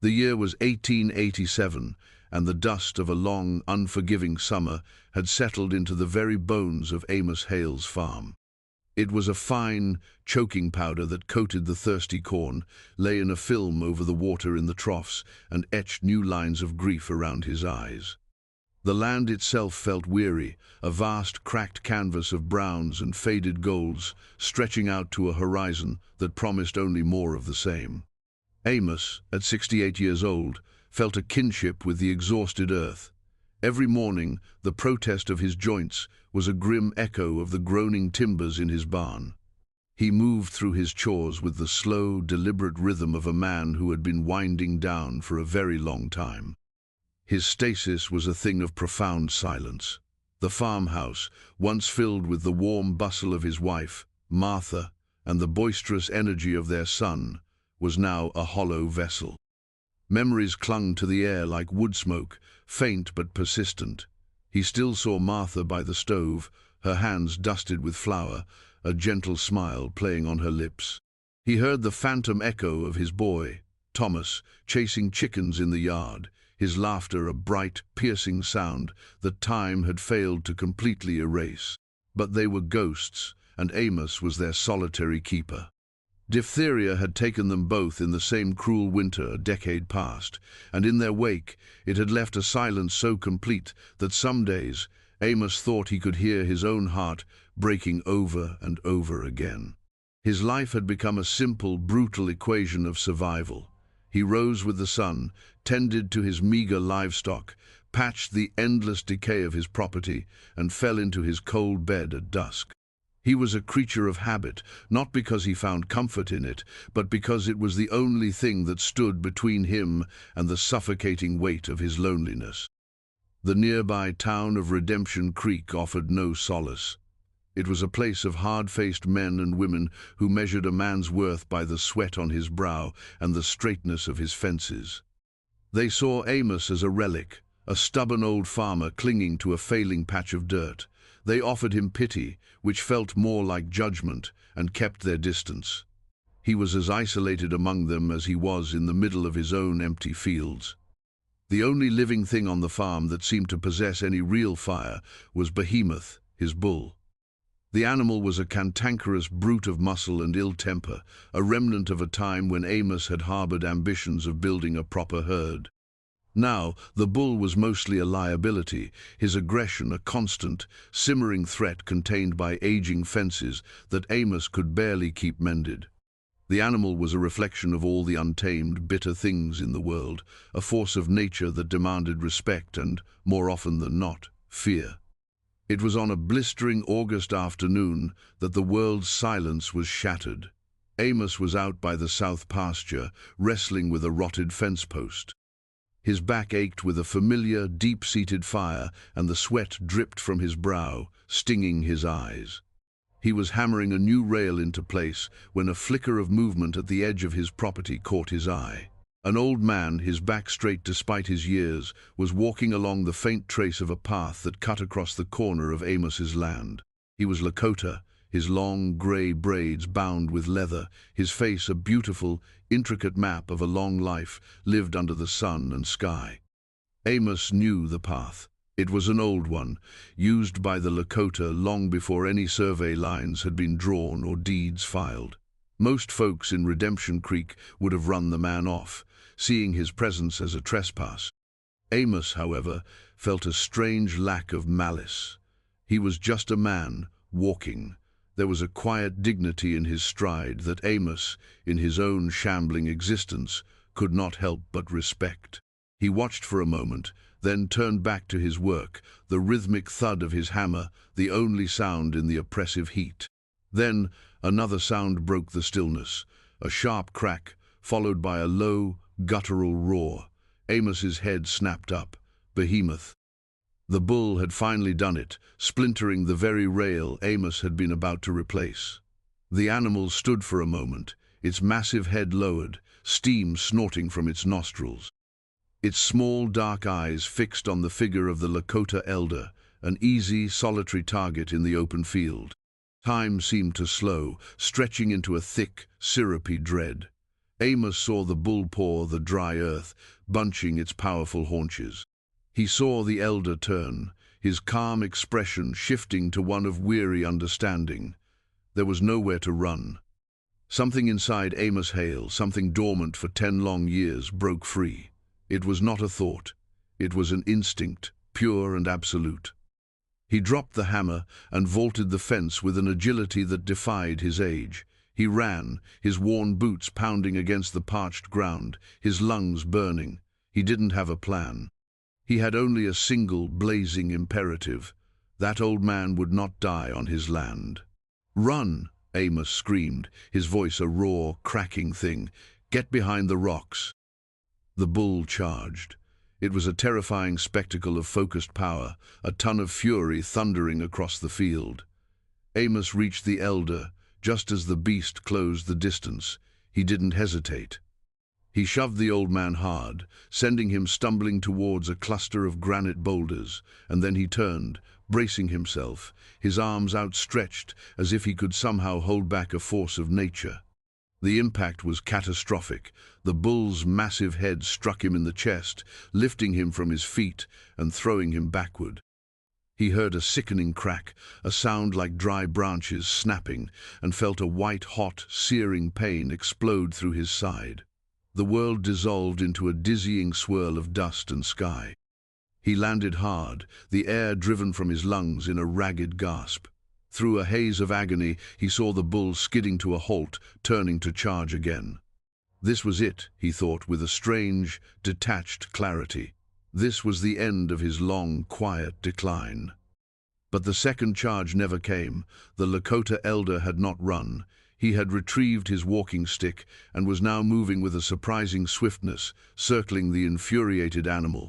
The year was 1887, and the dust of a long, unforgiving summer had settled into the very bones of Amos Hale's farm. It was a fine, choking powder that coated the thirsty corn, lay in a film over the water in the troughs, and etched new lines of grief around his eyes. The land itself felt weary, a vast, cracked canvas of browns and faded golds, stretching out to a horizon that promised only more of the same. Amos, at 68 years old, felt a kinship with the exhausted earth. Every morning, the protest of his joints was a grim echo of the groaning timbers in his barn. He moved through his chores with the slow, deliberate rhythm of a man who had been winding down for a very long time. His stasis was a thing of profound silence. The farmhouse, once filled with the warm bustle of his wife, Martha, and the boisterous energy of their son, was now a hollow vessel. Memories clung to the air like wood smoke, faint but persistent. He still saw Martha by the stove, her hands dusted with flour, a gentle smile playing on her lips. He heard the phantom echo of his boy, Thomas, chasing chickens in the yard, his laughter a bright, piercing sound that time had failed to completely erase. But they were ghosts, and Amos was their solitary keeper. Diphtheria had taken them both in the same cruel winter a decade past, and in their wake it had left a silence so complete that some days Amos thought he could hear his own heart breaking over and over again. His life had become a simple, brutal equation of survival. He rose with the sun, tended to his meager livestock, patched the endless decay of his property, and fell into his cold bed at dusk. He was a creature of habit, not because he found comfort in it, but because it was the only thing that stood between him and the suffocating weight of his loneliness. The nearby town of Redemption Creek offered no solace. It was a place of hard-faced men and women who measured a man's worth by the sweat on his brow and the straightness of his fences. They saw Amos as a relic, a stubborn old farmer clinging to a failing patch of dirt. They offered him pity, which felt more like judgment, and kept their distance. He was as isolated among them as he was in the middle of his own empty fields. The only living thing on the farm that seemed to possess any real fire was Behemoth, his bull. The animal was a cantankerous brute of muscle and ill temper, a remnant of a time when Amos had harbored ambitions of building a proper herd. Now, the bull was mostly a liability, his aggression a constant, simmering threat contained by aging fences that Amos could barely keep mended. The animal was a reflection of all the untamed, bitter things in the world, a force of nature that demanded respect and, more often than not, fear. It was on a blistering August afternoon that the world's silence was shattered. Amos was out by the south pasture, wrestling with a rotted fence post. His back ached with a familiar, deep-seated fire, and the sweat dripped from his brow, stinging his eyes. He was hammering a new rail into place when a flicker of movement at the edge of his property caught his eye. An old man, his back straight despite his years, was walking along the faint trace of a path that cut across the corner of Amos's land. He was Lakota, his long, grey braids bound with leather, his face a beautiful, intricate map of a long life lived under the sun and sky. Amos knew the path. It was an old one, used by the Lakota long before any survey lines had been drawn or deeds filed. Most folks in Redemption Creek would have run the man off, seeing his presence as a trespass. Amos, however, felt a strange lack of malice. He was just a man, walking. There was a quiet dignity in his stride that Amos, in his own shambling existence, could not help but respect. He watched for a moment, then turned back to his work, the rhythmic thud of his hammer, the only sound in the oppressive heat. Then another sound broke the stillness, a sharp crack, followed by a low, guttural roar. Amos's head snapped up. Behemoth. The bull had finally done it, splintering the very rail Amos had been about to replace. The animal stood for a moment, its massive head lowered, steam snorting from its nostrils. Its small, dark eyes fixed on the figure of the Lakota elder, an easy, solitary target in the open field. Time seemed to slow, stretching into a thick, syrupy dread. Amos saw the bull paw the dry earth, bunching its powerful haunches. He saw the elder turn, his calm expression shifting to one of weary understanding. There was nowhere to run. Something inside Amos Hale, something dormant for 10 long years, broke free. It was not a thought. It was an instinct, pure and absolute. He dropped the hammer and vaulted the fence with an agility that defied his age. He ran, his worn boots pounding against the parched ground, his lungs burning. He didn't have a plan. He had only a single blazing imperative. That old man would not die on his land. "Run!" Amos screamed, his voice a raw, cracking thing. "Get behind the rocks." The bull charged. It was a terrifying spectacle of focused power, a ton of fury thundering across the field. Amos reached the elder just as the beast closed the distance. He didn't hesitate. He shoved the old man hard, sending him stumbling towards a cluster of granite boulders, and then he turned, bracing himself, his arms outstretched as if he could somehow hold back a force of nature. The impact was catastrophic. The bull's massive head struck him in the chest, lifting him from his feet and throwing him backward. He heard a sickening crack, a sound like dry branches snapping, and felt a white-hot, searing pain explode through his side. The world dissolved into a dizzying swirl of dust and sky. He landed hard, the air driven from his lungs in a ragged gasp. Through a haze of agony, he saw the bull skidding to a halt, turning to charge again. This was it, he thought, with a strange, detached clarity. This was the end of his long, quiet decline. But the second charge never came. The Lakota elder had not run. He had retrieved his walking stick and was now moving with a surprising swiftness, circling the infuriated animal.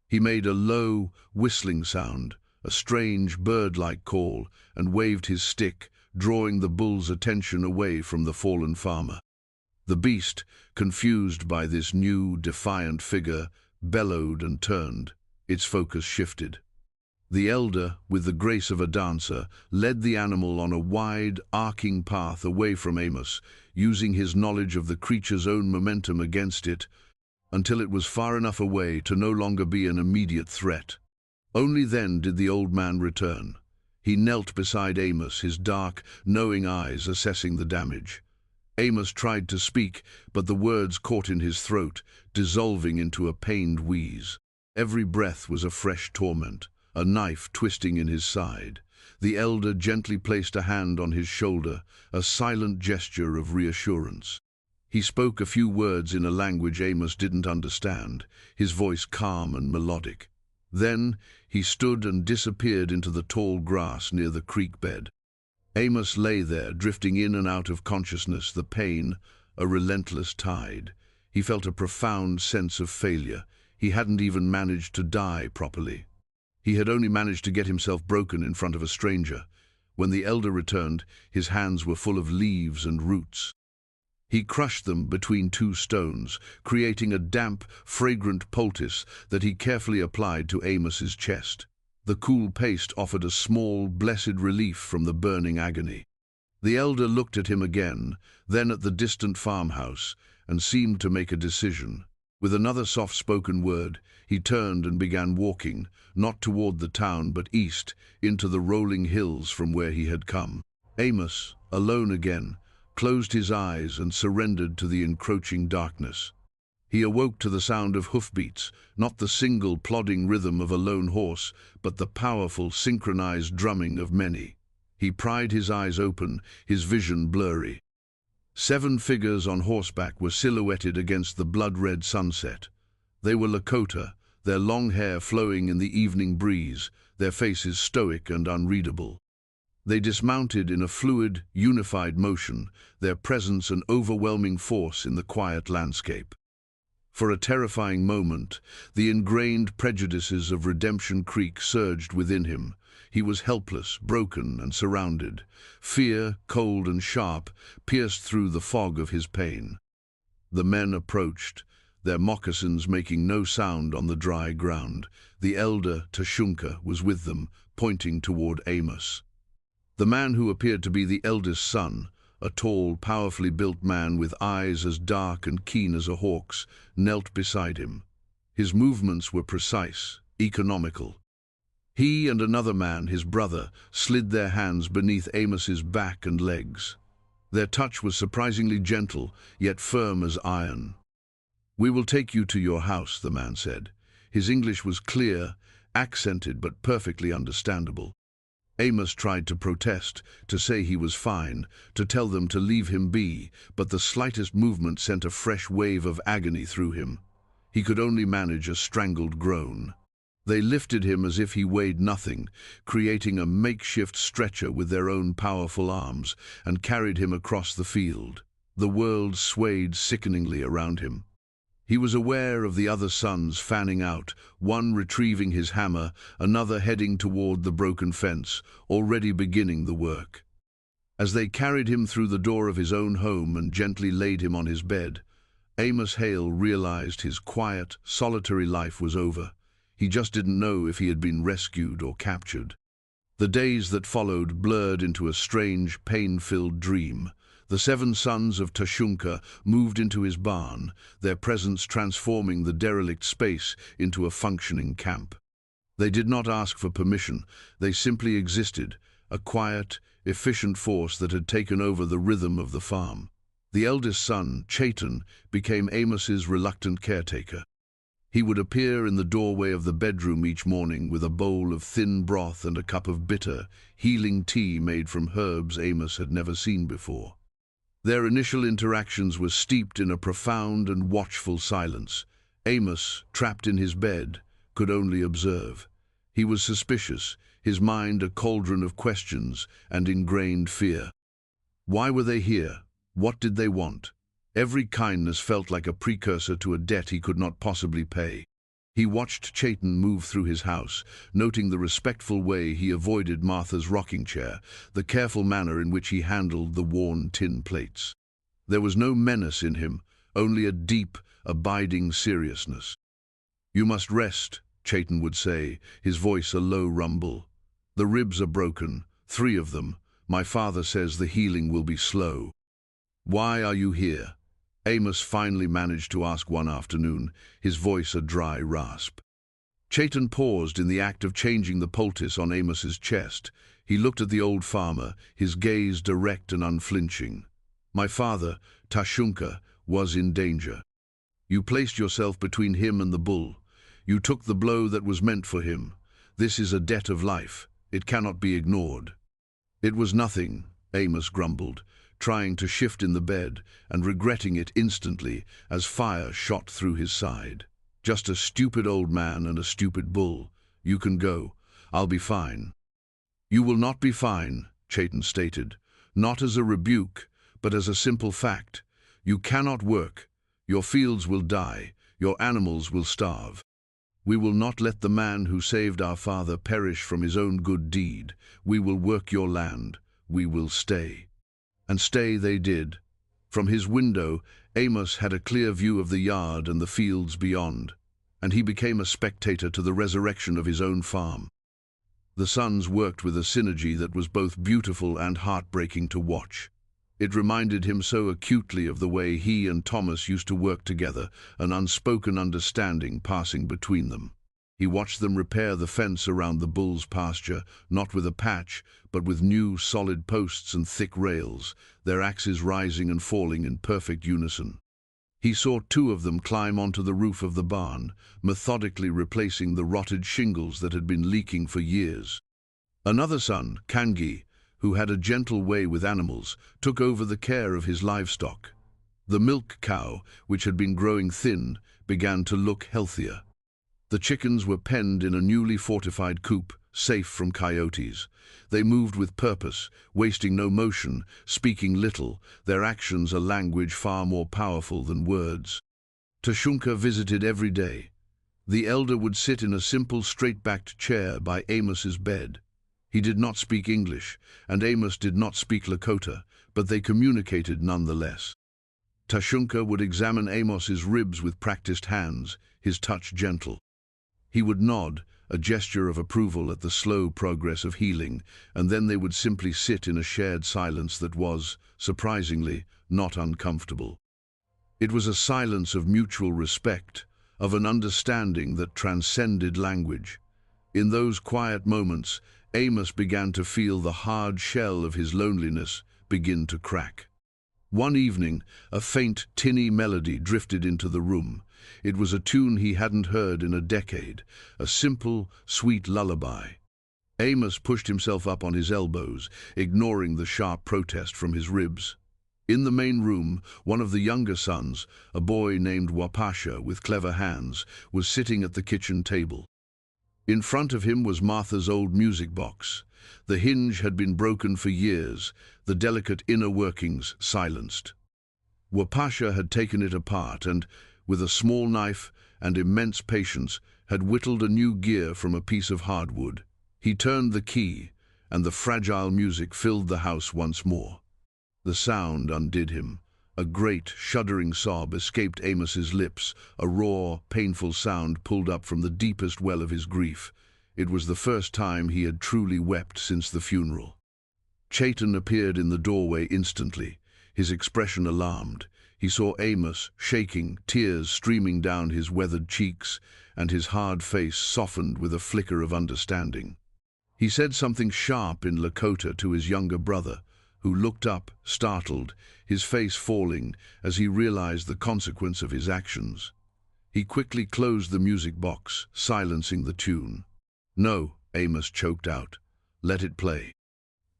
He made a low, whistling sound, a strange, bird-like call, and waved his stick, drawing the bull's attention away from the fallen farmer. The beast, confused by this new, defiant figure, bellowed and turned. Its focus shifted. The elder, with the grace of a dancer, led the animal on a wide, arcing path away from Amos, using his knowledge of the creature's own momentum against it, until it was far enough away to no longer be an immediate threat. Only then did the old man return. He knelt beside Amos, his dark, knowing eyes assessing the damage. Amos tried to speak, but the words caught in his throat, dissolving into a pained wheeze. Every breath was a fresh torment, a knife twisting in his side. The elder gently placed a hand on his shoulder, a silent gesture of reassurance. He spoke a few words in a language Amos didn't understand, his voice calm and melodic. Then he stood and disappeared into the tall grass near the creek bed. Amos lay there, drifting in and out of consciousness, the pain, a relentless tide. He felt a profound sense of failure. He hadn't even managed to die properly. He had only managed to get himself broken in front of a stranger. When the elder returned, his hands were full of leaves and roots. He crushed them between two stones, creating a damp, fragrant poultice that he carefully applied to Amos's chest. The cool paste offered a small, blessed relief from the burning agony. The elder looked at him again, then at the distant farmhouse, and seemed to make a decision. With another soft-spoken word, he turned and began walking, not toward the town but east, into the rolling hills from where he had come. Amos, alone again, closed his eyes and surrendered to the encroaching darkness. He awoke to the sound of hoofbeats, not the single plodding rhythm of a lone horse, but the powerful, synchronized drumming of many. He pried his eyes open, his vision blurry. 7 figures on horseback were silhouetted against the blood-red sunset. They were Lakota, their long hair flowing in the evening breeze, their faces stoic and unreadable. They dismounted in a fluid, unified motion, their presence an overwhelming force in the quiet landscape. For a terrifying moment, the ingrained prejudices of Redemption Creek surged within him. He was helpless, broken, and surrounded. Fear, cold and sharp, pierced through the fog of his pain. The men approached, their moccasins making no sound on the dry ground. The elder, Tashunka, was with them, pointing toward Amos. The man who appeared to be the eldest son, a tall, powerfully built man with eyes as dark and keen as a hawk's, knelt beside him. His movements were precise, economical. He and another man, his brother, slid their hands beneath Amos's back and legs. Their touch was surprisingly gentle, yet firm as iron. "We will take you to your house," the man said. His English was clear, accented but perfectly understandable. Amos tried to protest, to say he was fine, to tell them to leave him be, but the slightest movement sent a fresh wave of agony through him. He could only manage a strangled groan. They lifted him as if he weighed nothing, creating a makeshift stretcher with their own powerful arms, and carried him across the field. The world swayed sickeningly around him. He was aware of the other sons fanning out, one retrieving his hammer, another heading toward the broken fence, already beginning the work. As they carried him through the door of his own home and gently laid him on his bed, Amos Hale realized his quiet, solitary life was over. He just didn't know if he had been rescued or captured. The days that followed blurred into a strange, pain-filled dream. The 7 sons of Tashunka moved into his barn, their presence transforming the derelict space into a functioning camp. They did not ask for permission, they simply existed, a quiet, efficient force that had taken over the rhythm of the farm. The eldest son, Chaitan, became Amos's reluctant caretaker. He would appear in the doorway of the bedroom each morning with a bowl of thin broth and a cup of bitter, healing tea made from herbs Amos had never seen before. Their initial interactions were steeped in a profound and watchful silence. Amos, trapped in his bed, could only observe. He was suspicious, his mind a cauldron of questions and ingrained fear. Why were they here? What did they want? Every kindness felt like a precursor to a debt he could not possibly pay. He watched Chaitan move through his house, noting the respectful way he avoided Martha's rocking chair, the careful manner in which he handled the worn tin plates. There was no menace in him, only a deep, abiding seriousness. "You must rest," Chaitan would say, his voice a low rumble. "The ribs are broken, 3 of them. My father says the healing will be slow." "Why are you here?" Amos finally managed to ask one afternoon, his voice a dry rasp. Chaitan paused in the act of changing the poultice on Amos's chest. He looked at the old farmer, his gaze direct and unflinching. "My father, Tashunka, was in danger. You placed yourself between him and the bull. You took the blow that was meant for him. This is a debt of life. It cannot be ignored." "It was nothing," Amos grumbled, trying to shift in the bed and regretting it instantly as fire shot through his side. "Just a stupid old man and a stupid bull. You can go. I'll be fine." "You will not be fine," Chaitan stated, not as a rebuke, but as a simple fact. "You cannot work. Your fields will die. Your animals will starve. We will not let the man who saved our father perish from his own good deed. We will work your land. We will stay." And stay they did. From his window, Amos had a clear view of the yard and the fields beyond, and he became a spectator to the resurrection of his own farm. The sons worked with a synergy that was both beautiful and heartbreaking to watch. It reminded him so acutely of the way he and Thomas used to work together, an unspoken understanding passing between them. He watched them repair the fence around the bull's pasture, not with a patch, but with new, solid posts and thick rails, their axes rising and falling in perfect unison. He saw 2 of them climb onto the roof of the barn, methodically replacing the rotted shingles that had been leaking for years. Another son, Kangi, who had a gentle way with animals, took over the care of his livestock. The milk cow, which had been growing thin, began to look healthier. The chickens were penned in a newly fortified coop, safe from coyotes. They moved with purpose, wasting no motion, speaking little, their actions a language far more powerful than words. Tashunka visited every day. The elder would sit in a simple straight-backed chair by Amos's bed. He did not speak English, and Amos did not speak Lakota, but they communicated nonetheless. Tashunka would examine Amos's ribs with practiced hands, his touch gentle. He would nod, a gesture of approval at the slow progress of healing, and then they would simply sit in a shared silence that was, surprisingly, not uncomfortable. It was a silence of mutual respect, of an understanding that transcended language. In those quiet moments, Amos began to feel the hard shell of his loneliness begin to crack. One evening, a faint, tinny melody drifted into the room. It was a tune he hadn't heard in a decade, a simple, sweet lullaby. Amos pushed himself up on his elbows, ignoring the sharp protest from his ribs. In the main room, one of the younger sons, a boy named Wapasha with clever hands, was sitting at the kitchen table. In front of him was Martha's old music box. The hinge had been broken for years, the delicate inner workings silenced. Wapasha had taken it apart and, with a small knife and immense patience, had whittled a new gear from a piece of hardwood. He turned the key, and the fragile music filled the house once more. The sound undid him. A great, shuddering sob escaped Amos's lips, a raw, painful sound pulled up from the deepest well of his grief. It was the first time he had truly wept since the funeral. Chaitan appeared in the doorway instantly, his expression alarmed. He saw Amos, shaking, tears streaming down his weathered cheeks, and his hard face softened with a flicker of understanding. He said something sharp in Lakota to his younger brother, who looked up, startled, his face falling as he realized the consequence of his actions. He quickly closed the music box, silencing the tune. "No," Amos choked out. "Let it play."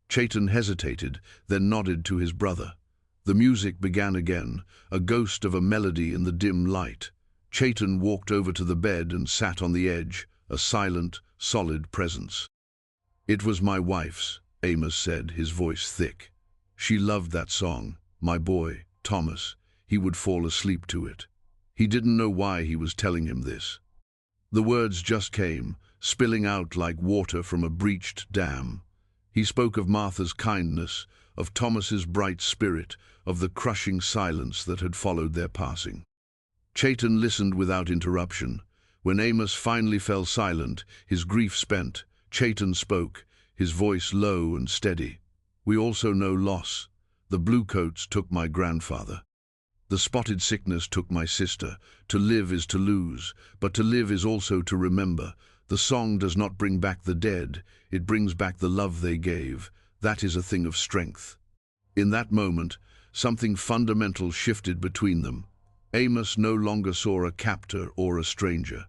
Chaitan hesitated, then nodded to his brother. The music began again, a ghost of a melody in the dim light. Chaitan walked over to the bed and sat on the edge, a silent, solid presence. "It was my wife's," Amos said, his voice thick. "She loved that song. My boy, Thomas, he would fall asleep to it." He didn't know why he was telling him this. The words just came, spilling out like water from a breached dam. He spoke of Martha's kindness, of Thomas's bright spirit, of the crushing silence that had followed their passing. Chaitan listened without interruption. When Amos finally fell silent, his grief spent, Chaitan spoke, his voice low and steady. "We also know loss. The bluecoats took my grandfather. The spotted sickness took my sister. To live is to lose, but to live is also to remember. The song does not bring back the dead, it brings back the love they gave. That is a thing of strength." In that moment, something fundamental shifted between them. Amos no longer saw a captor or a stranger.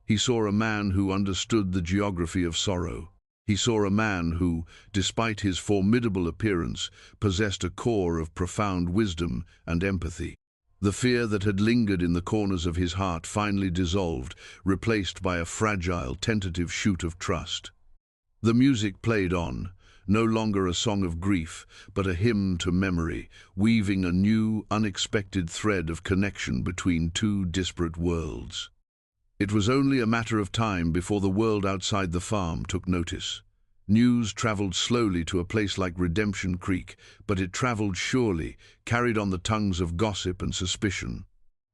He saw a man who understood the geography of sorrow. He saw a man who, despite his formidable appearance, possessed a core of profound wisdom and empathy. The fear that had lingered in the corners of his heart finally dissolved, replaced by a fragile, tentative shoot of trust. The music played on, no longer a song of grief, but a hymn to memory, weaving a new, unexpected thread of connection between two disparate worlds. It was only a matter of time before the world outside the farm took notice. News traveled slowly to a place like Redemption Creek, but it traveled surely, carried on the tongues of gossip and suspicion.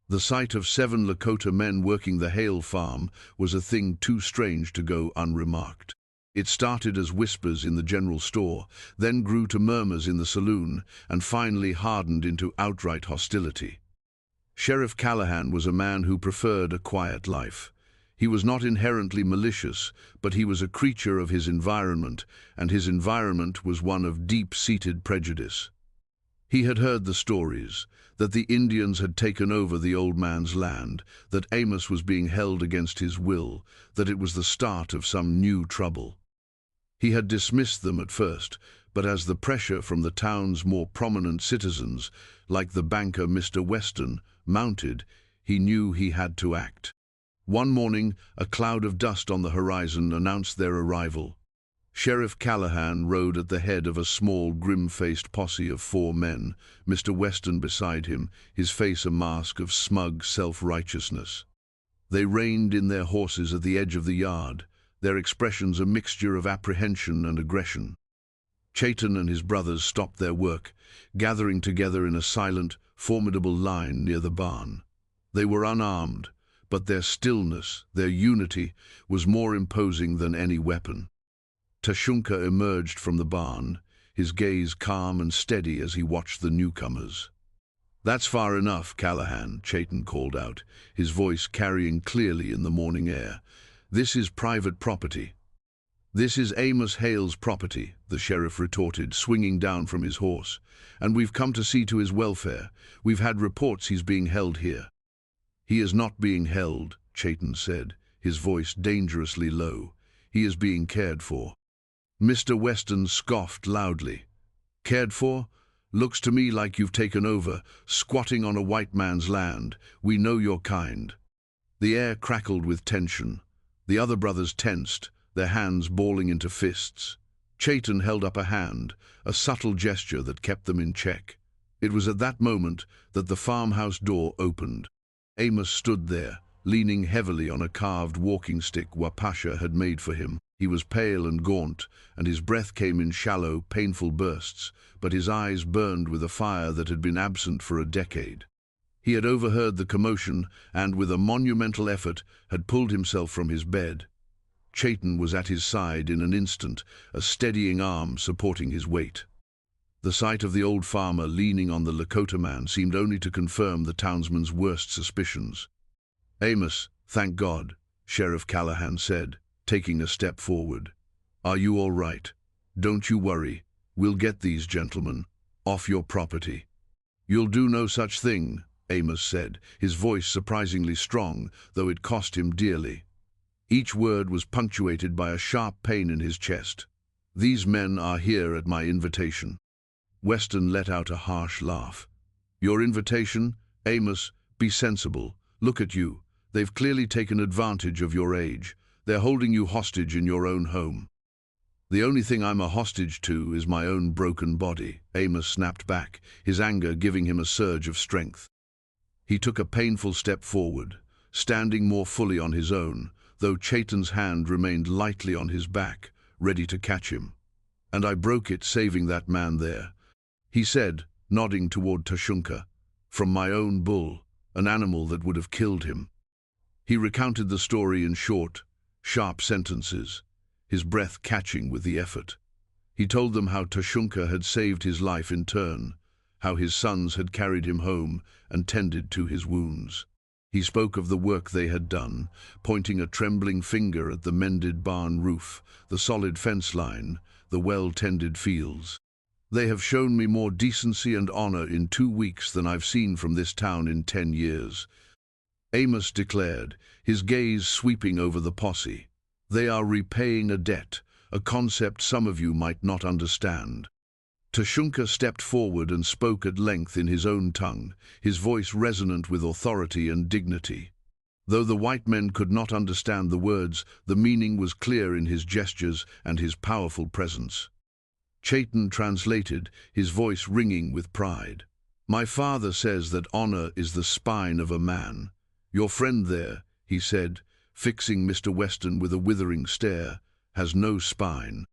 The sight of 7 Lakota men working the Hale farm was a thing too strange to go unremarked. It started as whispers in the general store, then grew to murmurs in the saloon, and finally hardened into outright hostility. Sheriff Callahan was a man who preferred a quiet life. He was not inherently malicious, but he was a creature of his environment, and his environment was one of deep-seated prejudice. He had heard the stories, that the Indians had taken over the old man's land, that Amos was being held against his will, that it was the start of some new trouble. He had dismissed them at first, but as the pressure from the town's more prominent citizens, like the banker Mr. Weston, mounted, he knew he had to act. One morning, a cloud of dust on the horizon announced their arrival. Sheriff Callahan rode at the head of a small, grim-faced posse of 4 men, Mr. Weston beside him, his face a mask of smug self-righteousness. They reined in their horses at the edge of the yard, their expressions a mixture of apprehension and aggression. Chaitan and his brothers stopped their work, gathering together in a silent, formidable line near the barn. They were unarmed, but their stillness, their unity, was more imposing than any weapon. Tashunka emerged from the barn, his gaze calm and steady as he watched the newcomers. "That's far enough, Callahan," Chayton called out, his voice carrying clearly in the morning air. "This is private property." "This is Amos Hale's property," the sheriff retorted, swinging down from his horse. "And we've come to see to his welfare. We've had reports he's being held here." "He is not being held," Chayton said, his voice dangerously low. "He is being cared for." Mr. Weston scoffed loudly. "Cared for? Looks to me like you've taken over, squatting on a white man's land. We know your kind." The air crackled with tension. The other brothers tensed, their hands balling into fists. Chayton held up a hand, a subtle gesture that kept them in check. It was at that moment that the farmhouse door opened. Amos stood there, leaning heavily on a carved walking stick Wapasha had made for him. He was pale and gaunt, and his breath came in shallow, painful bursts, but his eyes burned with a fire that had been absent for a decade. He had overheard the commotion and, with a monumental effort, had pulled himself from his bed. Chayton was at his side in an instant, a steadying arm supporting his weight. The sight of the old farmer leaning on the Lakota man seemed only to confirm the townsman's worst suspicions. "Amos, thank God," Sheriff Callahan said, taking a step forward. "Are you all right? Don't you worry. We'll get these gentlemen off your property." "You'll do no such thing," Amos said, his voice surprisingly strong, though it cost him dearly. Each word was punctuated by a sharp pain in his chest. "These men are here at my invitation." Weston let out a harsh laugh. "Your invitation? Amos, be sensible. Look at you. They've clearly taken advantage of your age. They're holding you hostage in your own home." "The only thing I'm a hostage to is my own broken body," Amos snapped back, his anger giving him a surge of strength. He took a painful step forward, standing more fully on his own, though Chayton's hand remained lightly on his back, ready to catch him. "And I broke it saving that man there," he said, nodding toward Tashunka, "from my own bull, an animal that would have killed him." He recounted the story in short, sharp sentences, his breath catching with the effort. He told them how Tashunka had saved his life in turn, how his sons had carried him home and tended to his wounds. He spoke of the work they had done, pointing a trembling finger at the mended barn roof, the solid fence line, the well-tended fields. "They have shown me more decency and honor in 2 weeks than I've seen from this town in 10 years. Amos declared, his gaze sweeping over the posse. "They are repaying a debt, a concept some of you might not understand." Tashunka stepped forward and spoke at length in his own tongue, his voice resonant with authority and dignity. Though the white men could not understand the words, the meaning was clear in his gestures and his powerful presence. Chayton translated, his voice ringing with pride. "My father says that honor is the spine of a man. Your friend there," he said, fixing Mr. Weston with a withering stare, "has no spine.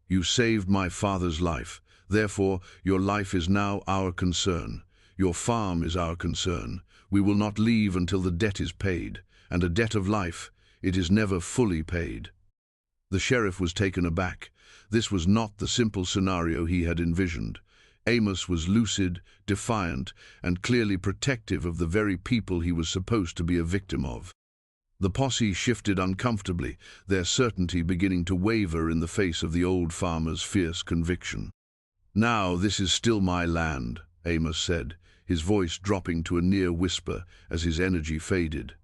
You saved my father's life. Therefore, your life is now our concern. Your farm is our concern. We will not leave until the debt is paid, and a debt of life, it is never fully paid." The sheriff was taken aback. This was not the simple scenario he had envisioned. Amos was lucid, defiant, and clearly protective of the very people he was supposed to be a victim of. The posse shifted uncomfortably, their certainty beginning to waver in the face of the old farmer's fierce conviction. "Now this is still my land," Amos said, his voice dropping to a near whisper as his energy faded.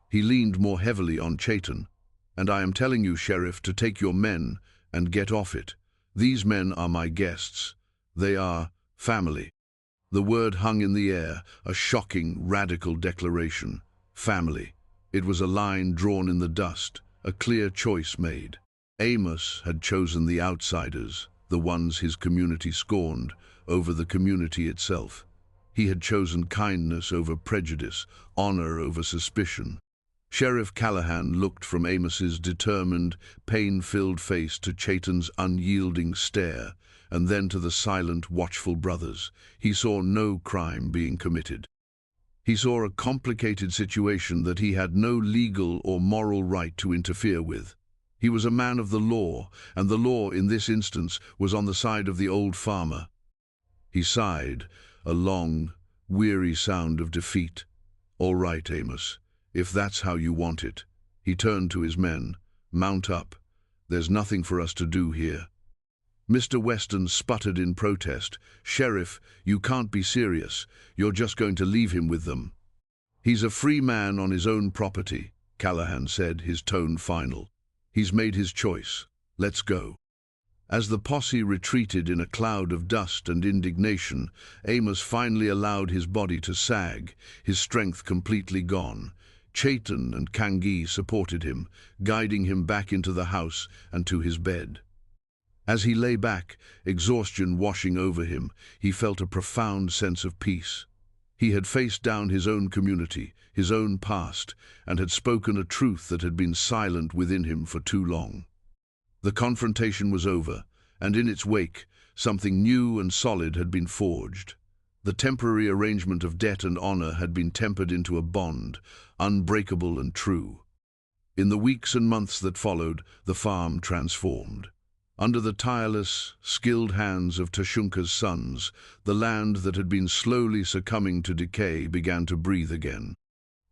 He leaned more heavily on Chayton. "And I am telling you, Sheriff, to take your men and get off it. These men are my guests. They are family." The word hung in the air, a shocking, radical declaration. Family. It was a line drawn in the dust, a clear choice made. Amos had chosen the outsiders, the ones his community scorned, over the community itself. He had chosen kindness over prejudice, honor over suspicion. Sheriff Callahan looked from Amos's determined, pain-filled face to Chayton's unyielding stare, and then to the silent, watchful brothers. He saw no crime being committed. He saw a complicated situation that he had no legal or moral right to interfere with. He was a man of the law, and the law in this instance was on the side of the old farmer. He sighed, a long, weary sound of defeat. "All right, Amos, if that's how you want it." He turned to his men. "Mount up. There's nothing for us to do here." Mr. Weston sputtered in protest. "Sheriff, you can't be serious. You're just going to leave him with them." "He's a free man on his own property," Callahan said, his tone final. "He's made his choice. Let's go." As the posse retreated in a cloud of dust and indignation, Amos finally allowed his body to sag, his strength completely gone. Chaitan and Kangi supported him, guiding him back into the house and to his bed. As he lay back, exhaustion washing over him, he felt a profound sense of peace. He had faced down his own community, his own past, and had spoken a truth that had been silent within him for too long. The confrontation was over, and in its wake, something new and solid had been forged. The temporary arrangement of debt and honor had been tempered into a bond, unbreakable and true. In the weeks and months that followed, the farm transformed. Under the tireless, skilled hands of Tashunka's sons, the land that had been slowly succumbing to decay began to breathe again.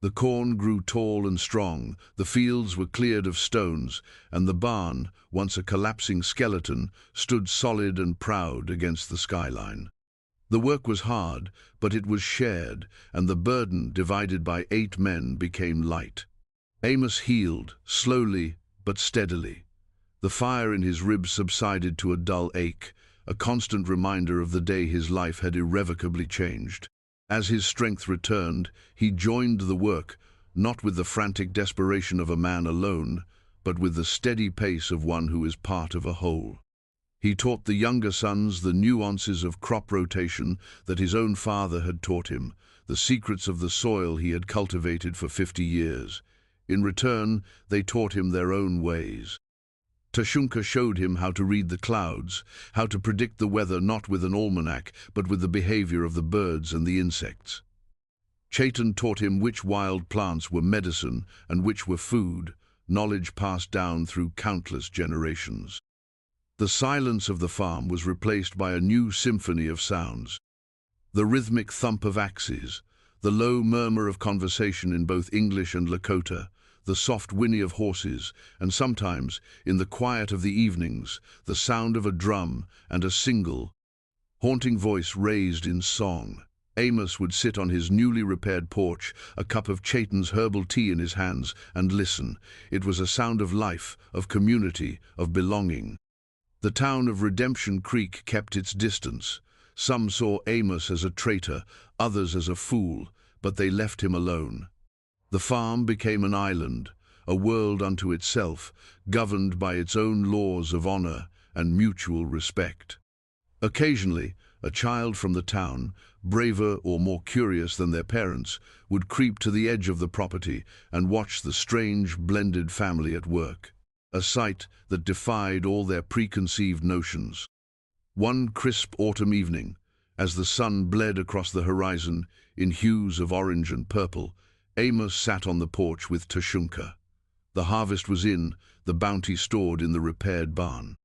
The corn grew tall and strong, the fields were cleared of stones, and the barn, once a collapsing skeleton, stood solid and proud against the skyline. The work was hard, but it was shared, and the burden, divided by 8 men, became light. Amos healed, slowly but steadily. The fire in his ribs subsided to a dull ache, a constant reminder of the day his life had irrevocably changed. As his strength returned, he joined the work, not with the frantic desperation of a man alone, but with the steady pace of one who is part of a whole. He taught the younger sons the nuances of crop rotation that his own father had taught him, the secrets of the soil he had cultivated for 50 years. In return, they taught him their own ways. Tashunka showed him how to read the clouds, how to predict the weather not with an almanac, but with the behavior of the birds and the insects. Chaitan taught him which wild plants were medicine and which were food, knowledge passed down through countless generations. The silence of the farm was replaced by a new symphony of sounds. The rhythmic thump of axes, the low murmur of conversation in both English and Lakota, the soft whinny of horses, and sometimes, in the quiet of the evenings, the sound of a drum and a single, haunting voice raised in song. Amos would sit on his newly repaired porch, a cup of Chaitan's herbal tea in his hands, and listen. It was a sound of life, of community, of belonging. The town of Redemption Creek kept its distance. Some saw Amos as a traitor, others as a fool, but they left him alone. The farm became an island, a world unto itself, governed by its own laws of honor and mutual respect. Occasionally, a child from the town, braver or more curious than their parents, would creep to the edge of the property and watch the strange, blended family at work, a sight that defied all their preconceived notions. One crisp autumn evening, as the sun bled across the horizon in hues of orange and purple, Amos sat on the porch with Tashunka. The harvest was in, the bounty stored in the repaired barn.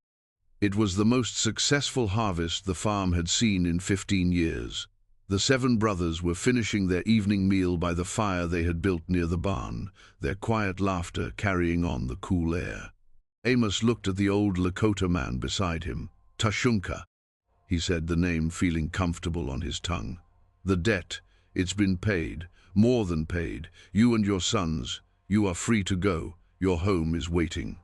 It was the most successful harvest the farm had seen in 15 years. The 7 brothers were finishing their evening meal by the fire they had built near the barn, their quiet laughter carrying on the cool air. Amos looked at the old Lakota man beside him. "Tashunka," he said, the name feeling comfortable on his tongue. "The debt, it's been paid. More than paid. You and your sons, you are free to go. Your home is waiting."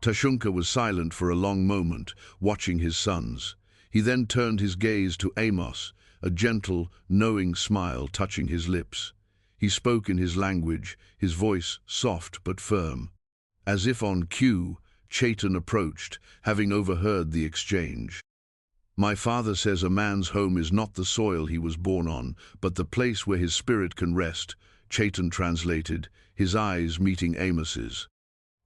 Tashunka was silent for a long moment, watching his sons. He then turned his gaze to Amos, a gentle, knowing smile touching his lips. He spoke in his language, his voice soft but firm. As if on cue, Chaitan approached, having overheard the exchange. "My father says a man's home is not the soil he was born on, but the place where his spirit can rest," Chaitan translated, his eyes meeting Amos's.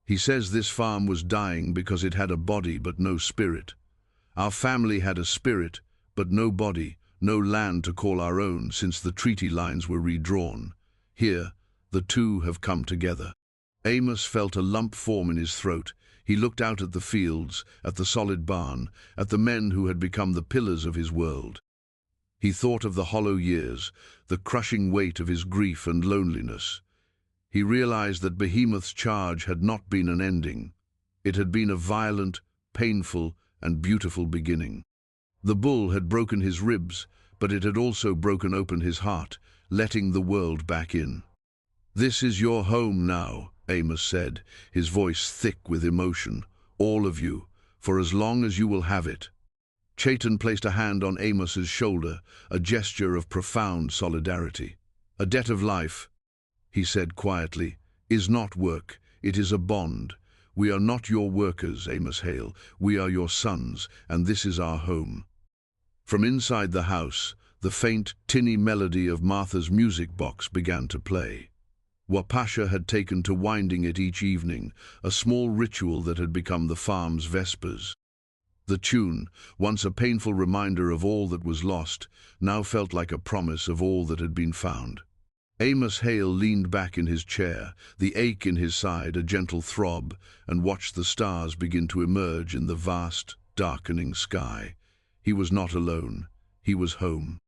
"He says this farm was dying because it had a body but no spirit. Our family had a spirit, but no body, no land to call our own since the treaty lines were redrawn. Here, the two have come together. Amos felt a lump form in his throat. He looked out at the fields, at the solid barn, at the men who had become the pillars of his world. He thought of the hollow years, the crushing weight of his grief and loneliness. He realized that Behemoth's charge had not been an ending. It had been a violent, painful, and beautiful beginning. The bull had broken his ribs, but it had also broken open his heart, letting the world back in. "This is your home now," Amos said, his voice thick with emotion. "All of you, for as long as you will have it." Chaitan placed a hand on Amos's shoulder, a gesture of profound solidarity. "A debt of life," he said quietly, "is not work, it is a bond. We are not your workers, Amos Hale. We are your sons, and this is our home." From inside the house, the faint, tinny melody of Martha's music box began to play. Wapasha had taken to winding it each evening, a small ritual that had become the farm's vespers. The tune, once a painful reminder of all that was lost, now felt like a promise of all that had been found. Amos Hale leaned back in his chair, the ache in his side a gentle throb, and watched the stars begin to emerge in the vast, darkening sky. He was not alone. He was home.